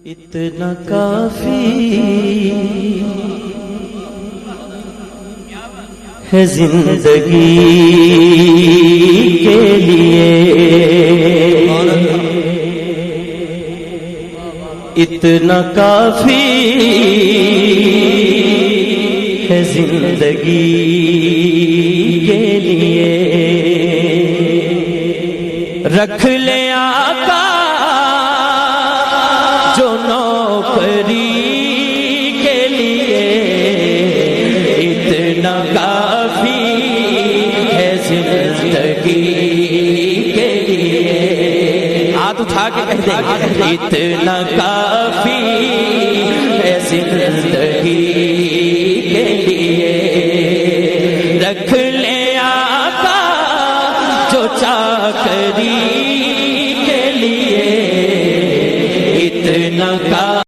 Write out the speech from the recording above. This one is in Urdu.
اتنا کافی ہے زندگی کے لیے، اتنا کافی ہے زندگی کے لیے، رکھ لے آقا جو نوکری کے لیے، اتنا کافی ہے زندگی کے لیے، ہاتھ اٹھا کے کہہ دیں اتنا کافی ہے زندگی کے لیے، رکھ لے آقا جو چاکری کے لیے، اتنا